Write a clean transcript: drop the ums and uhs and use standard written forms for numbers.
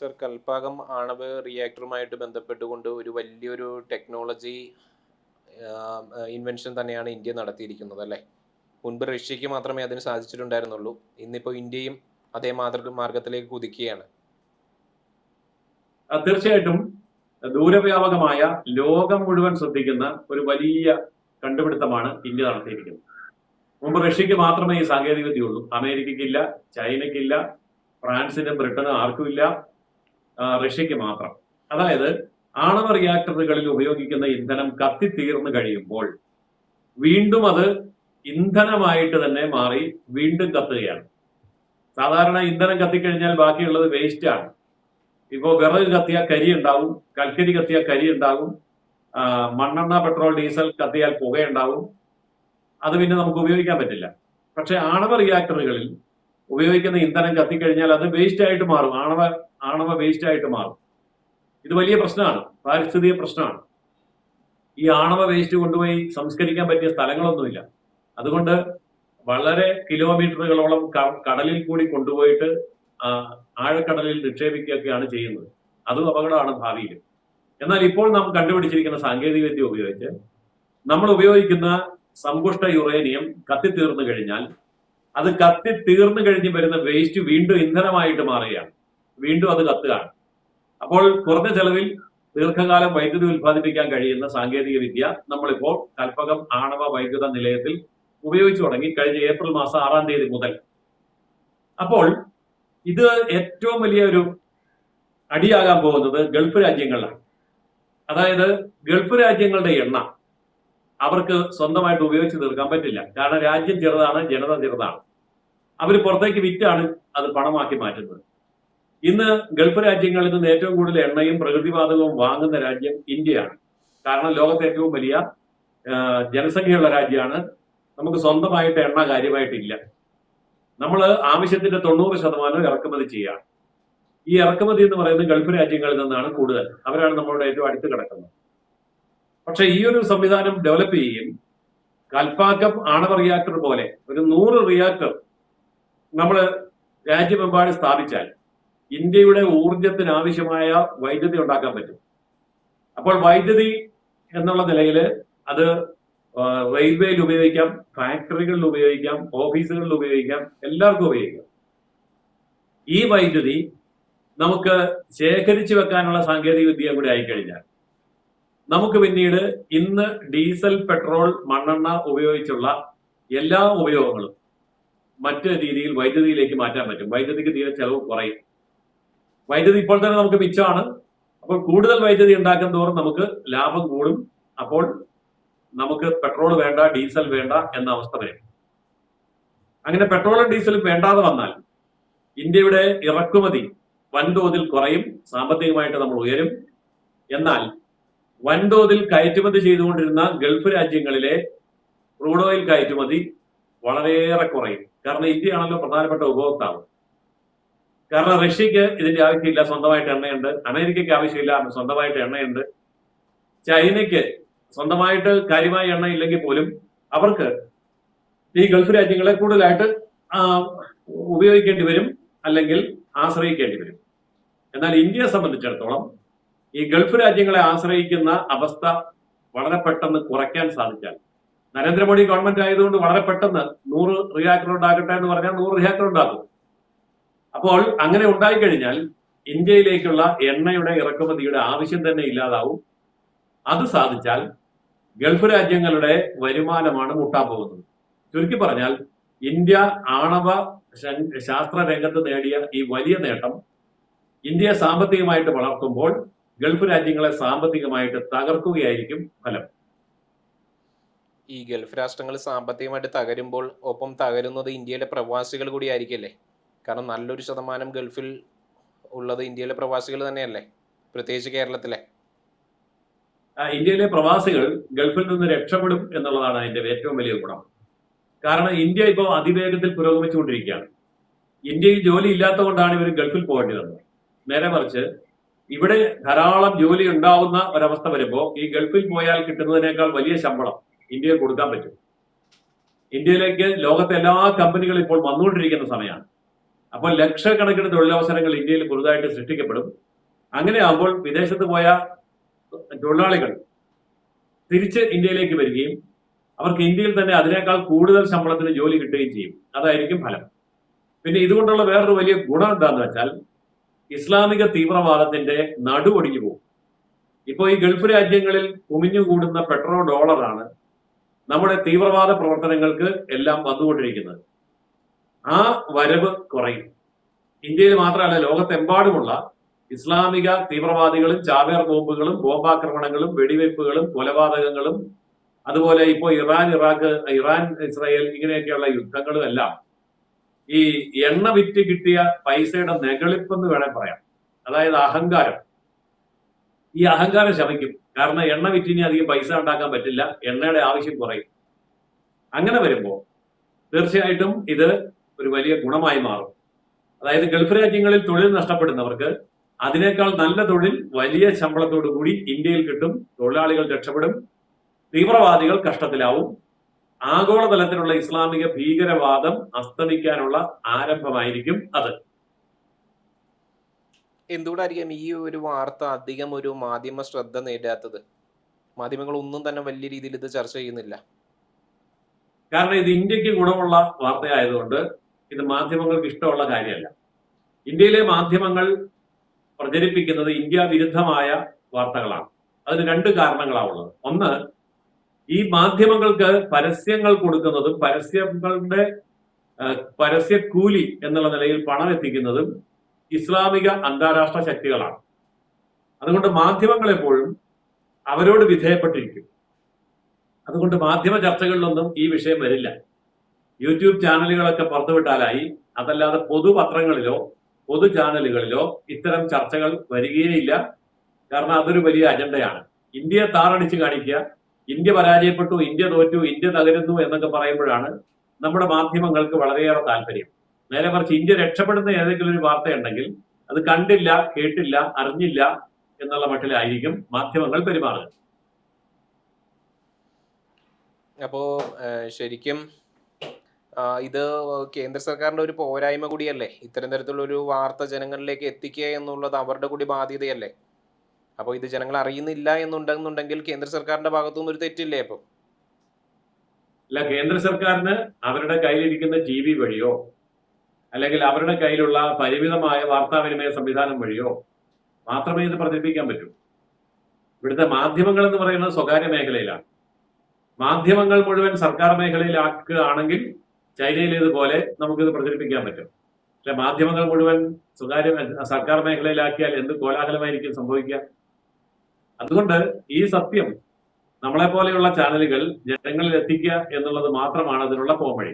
Sir, കൽപ്പാകം ആണവ റിയാക്ടറുമായിട്ട് ബന്ധപ്പെട്ടുകൊണ്ട് ഒരു വലിയൊരു ടെക്നോളജി ഇൻവെൻഷൻ തന്നെയാണ് ഇന്ത്യ നടത്തിയിരിക്കുന്നത് അല്ലേ? മുൻപ് റഷ്യക്ക് മാത്രമേ അതിന് സാധിച്ചിട്ടുണ്ടായിരുന്നുള്ളൂ. ഇന്നിപ്പോൾ ഇന്ത്യയും അതേ മാർഗത്തിലേക്ക് കുതിക്കുകയാണ്. തീർച്ചയായിട്ടും ദൂരവ്യാപകമായ ലോകം മുഴുവൻ ശ്രദ്ധിക്കുന്ന ഒരു വലിയ കണ്ടുപിടുത്തമാണ് ഇന്ത്യ നടത്തിയിരിക്കുന്നത്. മുമ്പ് റഷ്യക്ക് മാത്രമേ ഈ സാങ്കേതികവിദ്യ ഉള്ളൂ. അമേരിക്കയ്ക്കില്ല, ചൈനയ്ക്കില്ല, ഫ്രാൻസിനും ബ്രിട്ടനും ആർക്കുമില്ല, റഷ്യക്ക് മാത്രം. അതായത് ആണവ റിയാക്ടറുകളിൽ ഉപയോഗിക്കുന്ന ഇന്ധനം കത്തിത്തീർന്നു കഴിയുമ്പോൾ വീണ്ടും അത് ഇന്ധനമായിട്ട് തന്നെ മാറി വീണ്ടും കത്തുകയാണ്. സാധാരണ ഇന്ധനം കത്തിക്കഴിഞ്ഞാൽ ബാക്കിയുള്ളത് വേസ്റ്റ് ആണ്. ഇപ്പോ വിറക് കത്തിയാൽ കരി ഉണ്ടാവും, കൽക്കരി കത്തിയാൽ കരി ഉണ്ടാകും, മണ്ണെണ്ണ, പെട്രോൾ, ഡീസൽ കത്തിയാൽ പുകയുണ്ടാവും. അത് പിന്നെ നമുക്ക് ഉപയോഗിക്കാൻ പറ്റില്ല. പക്ഷെ ആണവ റിയാക്ടറുകളിൽ ഉപയോഗിക്കുന്ന ഇന്ധനം കത്തിക്കഴിഞ്ഞാൽ അത് വേസ്റ്റ് ആയിട്ട് മാറും, ആണവ വേസ്റ്റ് ആയിട്ട് മാറും. ഇത് വലിയ പ്രശ്നമാണ്, പാരിസ്ഥിതിക പ്രശ്നമാണ്. ഈ ആണവ വേസ്റ്റ് കൊണ്ടുപോയി സംസ്കരിക്കാൻ പറ്റിയ സ്ഥലങ്ങളൊന്നുമില്ല. അതുകൊണ്ട് വളരെ കിലോമീറ്ററുകളോളം കടലിൽ കൂടി കൊണ്ടുപോയിട്ട് ആഴക്കടലിൽ നിക്ഷേപിക്കുകയൊക്കെയാണ് ചെയ്യുന്നത്. അതും അപകടമാണ് ഭാവിയിൽ. എന്നാൽ ഇപ്പോൾ നാം കണ്ടുപിടിച്ചിരിക്കുന്ന സാങ്കേതികവിദ്യ ഉപയോഗിച്ച് നമ്മൾ ഉപയോഗിക്കുന്ന സമ്പുഷ്ട യുറേനിയം കത്തിത്തീർന്നു കഴിഞ്ഞാൽ അത് കത്തിത്തീർന്നു കഴിഞ്ഞ് വരുന്ന വേസ്റ്റ് വീണ്ടും ഇന്ധനമായിട്ട് മാറുകയാണ്, വീണ്ടും അത് കത്തുകയാണ്. അപ്പോൾ കുറഞ്ഞ ചെലവിൽ ദീർഘകാലം വൈദ്യുതി ഉൽപ്പാദിപ്പിക്കാൻ കഴിയുന്ന സാങ്കേതിക വിദ്യ നമ്മളിപ്പോൾ കൽപ്പകം ആണവ വൈദ്യുത നിലയത്തിൽ ഉപയോഗിച്ചു തുടങ്ങി കഴിഞ്ഞ ഏപ്രിൽ മാസം 6-ാം തീയതി മുതൽ. അപ്പോൾ ഇത് ഏറ്റവും വലിയ ഒരു അടിയാകാൻ പോകുന്നത് ഗൾഫ് രാജ്യങ്ങളിലാണ്. അതായത് ഗൾഫ് രാജ്യങ്ങളുടെ എണ്ണ അവർക്ക് സ്വന്തമായിട്ട് ഉപയോഗിച്ച് തീർക്കാൻ പറ്റില്ല. കാരണം രാജ്യം ചെറുതാണ്, ജനത ചെറുതാണ്. അവർ പുറത്തേക്ക് വിറ്റാണ് അത് പണമാക്കി മാറ്റുന്നത്. ഇന്ന് ഗൾഫ് രാജ്യങ്ങളിൽ നിന്ന് ഏറ്റവും കൂടുതൽ എണ്ണയും പ്രകൃതിവാതകവും വാങ്ങുന്ന രാജ്യം ഇന്ത്യയാണ്. കാരണം ലോകത്തെ ഏറ്റവും വലിയ ജനസംഖ്യയുള്ള രാജ്യമാണ്. നമുക്ക് സ്വന്തമായിട്ട് എണ്ണ കാര്യമായിട്ടില്ല. നമ്മൾ ആവശ്യത്തിന്റെ 90% ഇറക്കുമതി ചെയ്യുകയാണ്. ഈ ഇറക്കുമതി എന്ന് പറയുന്നത് ഗൾഫ് രാജ്യങ്ങളിൽ നിന്നാണ് കൂടുതൽ. അവരാണ് നമ്മളോട് ഏറ്റവും അടുത്ത് കിടക്കുന്നത്. പക്ഷെ ഈ ഒരു സംവിധാനം ഡെവലപ്പ് ചെയ്യുകയും കൽപ്പാക്കം ആണവ റിയാക്ടർ പോലെ ഒരു 100 റിയാക്ടർ നമ്മൾ രാജ്യമെമ്പാടും സ്ഥാപിച്ചാൽ ഇന്ത്യയുടെ ഊർജത്തിന് ആവശ്യമായ വൈദ്യുതി ഉണ്ടാക്കാൻ പറ്റും. അപ്പോൾ വൈദ്യുതി എന്നുള്ള നിലയിൽ അത് റെയിൽവേയിൽ ഉപയോഗിക്കാം, ഫാക്ടറികളിൽ ഉപയോഗിക്കാം, ഓഫീസുകളിൽ ഉപയോഗിക്കാം, എല്ലാവർക്കും ഉപയോഗിക്കാം. ഈ വൈദ്യുതി നമുക്ക് ശേഖരിച്ചു വെക്കാനുള്ള സാങ്കേതിക വിദ്യ കൂടി ആയിക്കഴിഞ്ഞാൽ നമുക്ക് പിന്നീട് ഇന്ന് ഡീസൽ, പെട്രോൾ, മണ്ണെണ്ണ ഉപയോഗിച്ചുള്ള എല്ലാ ഉപയോഗങ്ങളും മറ്റു രീതിയിൽ വൈദ്യുതിയിലേക്ക് മാറ്റാൻ പറ്റും. വൈദ്യുതിക്ക് തീരെ ചെലവ് കുറയും. വൈദ്യുതി ഇപ്പോൾ തന്നെ നമുക്ക് മിച്ചമാണ്. അപ്പോൾ കൂടുതൽ വൈദ്യുതി ഉണ്ടാക്കും തോറും നമുക്ക് ലാഭം കൂടും. അപ്പോൾ നമുക്ക് പെട്രോൾ വേണ്ട, ഡീസൽ വേണ്ട എന്ന അവസ്ഥ വരും. അങ്ങനെ പെട്രോളും ഡീസലും വേണ്ടാതെ വന്നാൽ ഇന്ത്യയുടെ ഇറക്കുമതി വൻതോതിൽ കുറയും, സാമ്പത്തികമായിട്ട് നമ്മൾ ഉയരും. എന്നാൽ വൻതോതിൽ കയറ്റുമതി ചെയ്തുകൊണ്ടിരുന്ന ഗൾഫ് രാജ്യങ്ങളിലെ ക്രൂഡ് ഓയിൽ കയറ്റുമതി വളരെയേറെ കുറയും. കാരണം ഇന്ത്യയാണല്ലോ പ്രധാനപ്പെട്ട ഉപഭോക്താവ്. കാരണം റഷ്യക്ക് ഇതിന്റെ ആവശ്യമില്ല, സ്വന്തമായിട്ട് എണ്ണയുണ്ട്. അമേരിക്കയ്ക്ക് ആവശ്യമില്ല, സ്വന്തമായിട്ട് എണ്ണയുണ്ട്. ചൈനയ്ക്ക് സ്വന്തമായിട്ട് കാര്യമായ എണ്ണ ഇല്ലെങ്കിൽ പോലും അവർക്ക് ഈ ഗൾഫ് രാജ്യങ്ങളെ കൂടുതലായിട്ട് ഉപയോഗിക്കേണ്ടി വരും, അല്ലെങ്കിൽ ആശ്രയിക്കേണ്ടി വരും. എന്നാൽ ഇന്ത്യയെ സംബന്ധിച്ചിടത്തോളം ഈ ഗൾഫ് രാജ്യങ്ങളെ ആശ്രയിക്കുന്ന അവസ്ഥ വളരെ പെട്ടെന്ന് കുറയ്ക്കാൻ സാധിച്ചാൽ, നരേന്ദ്രമോദി ഗവൺമെന്റ് ആയതുകൊണ്ട് വളരെ പെട്ടെന്ന് 100 റിയാക്ടർ ഉണ്ടാകട്ടെ എന്ന് പറഞ്ഞാൽ 100 റിയാക്ടർ ഉണ്ടാകും. അപ്പോൾ അങ്ങനെ ഉണ്ടായിക്കഴിഞ്ഞാൽ ഇന്ത്യയിലേക്കുള്ള എണ്ണയുടെ ഇറക്കുമതിയുടെ ആവശ്യം തന്നെ ഇല്ലാതാവും. അത് സാധിച്ചാൽ ഗൾഫ് രാജ്യങ്ങളുടെ വരുമാനമാണ് മുട്ടാൻ പോകുന്നത്. ചുരുക്കി പറഞ്ഞാൽ ഇന്ത്യ ആണവ ശാസ്ത്ര രംഗത്ത് നേടിയ ഈ വലിയ നേട്ടം ഇന്ത്യയെ സാമ്പത്തികമായിട്ട് വളർത്തുമ്പോൾ ഗൾഫ് രാജ്യങ്ങളെ സാമ്പത്തികമായിട്ട് തകർക്കുകയായിരിക്കും ഫലം. ഈ ഗൾഫ് രാഷ്ട്രങ്ങൾ സാമ്പത്തികമായിട്ട് തകരുമ്പോൾ ഒപ്പം തകരുന്നത് ഇന്ത്യയിലെ പ്രവാസികൾ കൂടി ആയിരിക്കല്ലേ? കാരണം നല്ലൊരു ശതമാനം ഗൾഫിൽ ഉള്ളത് ഇന്ത്യയിലെ പ്രവാസികൾ തന്നെയല്ലേ, പ്രത്യേകിച്ച് കേരളത്തിലെ. ഇന്ത്യയിലെ പ്രവാസികൾ ഗൾഫിൽ നിന്ന് രക്ഷപ്പെടും എന്നുള്ളതാണ് അതിന്റെ ഏറ്റവും വലിയ ഗുണം. കാരണം ഇന്ത്യ ഇപ്പോൾ അതിവേഗത്തിൽ പുരോഗമിച്ചുകൊണ്ടിരിക്കുകയാണ്. ഇന്ത്യയിൽ ജോലി ഇല്ലാത്തത് കൊണ്ടാണ് ഇവർ ഗൾഫിൽ പോകേണ്ടി വന്നത്. നേരെ മറിച്ച് ഇവിടെ ധാരാളം ജോലി ഉണ്ടാവുന്ന ഒരവസ്ഥ വരുമ്പോൾ ഈ ഗൾഫിൽ പോയാൽ കിട്ടുന്നതിനേക്കാൾ വലിയ ശമ്പളം ഇന്ത്യയിൽ കൊടുക്കാൻ പറ്റും. ഇന്ത്യയിലേക്ക് ലോകത്തെ എല്ലാ കമ്പനികളും ഇപ്പോൾ വന്നുകൊണ്ടിരിക്കുന്ന സമയമാണ്. അപ്പോൾ ലക്ഷക്കണക്കിന് തൊഴിലവസരങ്ങൾ ഇന്ത്യയിൽ പുതുതായിട്ട് സൃഷ്ടിക്കപ്പെടും. അങ്ങനെ ആകുമ്പോൾ വിദേശത്ത് പോയ തൊഴിലാളികൾ തിരിച്ച് ഇന്ത്യയിലേക്ക് വരികയും അവർക്ക് ഇന്ത്യയിൽ തന്നെ അതിനേക്കാൾ കൂടുതൽ ശമ്പളത്തിന് ജോലി കിട്ടുകയും ചെയ്യും. അതായിരിക്കും ഫലം. പിന്നെ ഇതുകൊണ്ടുള്ള വേറൊരു വലിയ ഗുണം എന്താന്ന് വെച്ചാൽ ഇസ്ലാമിക തീവ്രവാദത്തിന്റെ നടുവൊടിഞ്ഞു പോകും. ഇപ്പോൾ ഈ ഗൾഫ് രാജ്യങ്ങളിൽ കുമിഞ്ഞുകൂടുന്ന പെട്രോ ഡോളറാണ് നമ്മുടെ തീവ്രവാദ പ്രവർത്തനങ്ങൾക്ക് എല്ലാം വന്നുകൊണ്ടിരിക്കുന്നത്. ആ വരവ് കുറയും. ഇന്ത്യയിൽ മാത്രമല്ല, ലോകത്തെമ്പാടുമുള്ള ഇസ്ലാമിക തീവ്രവാദികളും ചാവേർ ബോംബുകളും ബോംബാക്രമണങ്ങളും വെടിവയ്പ്പുകളും കൊലപാതകങ്ങളും അതുപോലെ ഇപ്പോൾ ഇറാൻ ഇറാഖ്, ഇറാൻ ഇസ്രായേൽ ഇങ്ങനെയൊക്കെയുള്ള യുദ്ധങ്ങളും എല്ലാം ഈ എണ്ണ വിറ്റ് കിട്ടിയ പൈസയുടെ നെകളിപ്പെന്ന് വേണേൽ പറയാം. അതായത് അഹങ്കാരം. ഈ അഹങ്കാരം ശമിക്കും. കാരണം എണ്ണ വിറ്റിനി അധികം പൈസ ഉണ്ടാക്കാൻ പറ്റില്ല, എണ്ണയുടെ ആവശ്യം കുറയും. അങ്ങനെ വരുമ്പോൾ തീർച്ചയായിട്ടും ഇത് ഒരു വലിയ ഗുണമായി മാറും. അതായത് ഗൾഫ് രാജ്യങ്ങളിൽ തൊഴിൽ നഷ്ടപ്പെടുന്നവർക്ക് അതിനേക്കാൾ നല്ല തൊഴിൽ വലിയ ശമ്പളത്തോടു കൂടി ഇന്ത്യയിൽ കിട്ടും. തൊഴിലാളികൾ രക്ഷപ്പെടും, തീവ്രവാദികൾ കഷ്ടത്തിലാവും. ആഗോളതലത്തിലുള്ള ഇസ്ലാമിക ഭീകരവാദം അസ്തമിക്കാനുള്ള ആരംഭമായിരിക്കും അത്. എന്തുകൊണ്ടായിരിക്കും ഈ ഒരു വാർത്ത അധികം ഒരു മാധ്യമ ശ്രദ്ധ നേടാത്തത്? മാധ്യമങ്ങൾ ഒന്നും തന്നെ വലിയ രീതിയിൽ ഇത് ചർച്ച ചെയ്യുന്നില്ല. കാരണം ഇത് ഇന്ത്യക്ക് ഗുണമുള്ള വാർത്തയായതുകൊണ്ട് ഇത് മാധ്യമങ്ങൾക്ക് ഇഷ്ടമുള്ള കാര്യമല്ല. ഇന്ത്യയിലെ മാധ്യമങ്ങൾ പ്രചരിപ്പിക്കുന്നത് ഇന്ത്യ വിരുദ്ധമായ വാർത്തകളാണ്. അതിന് രണ്ട് കാരണങ്ങളാണുള്ളത്. ഒന്ന്, ഈ മാധ്യമങ്ങൾക്ക് പരസ്യങ്ങൾ കൊടുക്കുന്നതും പരസ്യങ്ങളുടെ പരസ്യക്കൂലി എന്നുള്ള നിലയിൽ പണം എത്തിക്കുന്നതും ഇസ്ലാമിക അന്താരാഷ്ട്ര ശക്തികളാണ്. അതുകൊണ്ട് മാധ്യമങ്ങൾ എപ്പോഴും അവരോട് വിധേയപ്പെട്ടിരിക്കും. അതുകൊണ്ട് മാധ്യമ ചർച്ചകളിലൊന്നും ഈ വിഷയം വരില്ല. യൂട്യൂബ് ചാനലുകളൊക്കെ പുറത്തുവിട്ടാലായി. അതല്ലാതെ പൊതുപത്രങ്ങളിലോ പൊതു ചാനലുകളിലോ ഇത്തരം ചർച്ചകൾ വരികയില്ല. കാരണം അതൊരു വലിയ അജണ്ടയാണ്. ഇന്ത്യയെ താറടിച്ച് കാണിക്കുക, ഇന്ത്യ പരാജയപ്പെട്ടു, ഇന്ത്യ തോറ്റു, ഇന്ത്യ തകരുന്നു എന്നൊക്കെ പറയുമ്പോഴാണ് നമ്മുടെ മാധ്യമങ്ങൾക്ക് വളരെയേറെ താല്പര്യം. നേരെ മറിച്ച് ഇന്ത്യ രക്ഷപ്പെടുന്ന ഏതെങ്കിലും ഒരു വാർത്തയുണ്ടെങ്കിൽ അത് കണ്ടില്ല, കേട്ടില്ല, അറിഞ്ഞില്ല എന്നുള്ള മട്ടിലായിരിക്കും മാധ്യമങ്ങൾ പെരുമാറുക. അപ്പോ ശരിക്കും ഇത് കേന്ദ്ര സർക്കാരിന്റെ ഒരു പോരായ്മ കൂടിയല്ലേ? ഇത്തരം തരത്തിലുള്ള ഒരു വാർത്ത ജനങ്ങളിലേക്ക് എത്തിക്കുക എന്നുള്ളത് അവരുടെ കൂടി ബാധ്യതയല്ലേ? അപ്പോൾ ഇത് ജനങ്ങൾ അറിയുന്നില്ല എന്നുണ്ടെന്നുണ്ടെങ്കിൽ കേന്ദ്ര സർക്കാരിന്റെ ഭാഗത്തുനിന്ന് ഒരു തെറ്റില്ലേ? അപ്പം അല്ല, കേന്ദ്ര സർക്കാരിന് അവരുടെ കയ്യിലിരിക്കുന്ന TV വഴിയോ അല്ലെങ്കിൽ അവരുടെ കയ്യിലുള്ള പരിമിതമായ വാർത്താവിനിമയ സംവിധാനം വഴിയോ മാത്രമേ ഇത് പ്രചരിപ്പിക്കാൻ പറ്റൂ. ഇവിടുത്തെ മാധ്യമങ്ങൾ എന്ന് പറയുന്നത് സ്വകാര്യ മേഖലയിലാണ്. മാധ്യമങ്ങൾ മുഴുവൻ സർക്കാർ മേഖലയിലാക്കുകയാണെങ്കിൽ ചൈനയിലേതുപോലെ നമുക്കിത് പ്രചരിപ്പിക്കാൻ പറ്റും. പക്ഷെ മാധ്യമങ്ങൾ മുഴുവൻ സർക്കാർ മേഖലയിലാക്കിയാൽ എന്ത് കോലാഹലമായിരിക്കും സംഭവിക്കുക? അതുകൊണ്ട് ഈ സത്യം നമ്മളെപ്പോലെയുള്ള ചാനലുകൾ ജനങ്ങളിൽ എത്തിക്കുക എന്നുള്ളത് മാത്രമാണ് അതിനുള്ള പോംവഴി.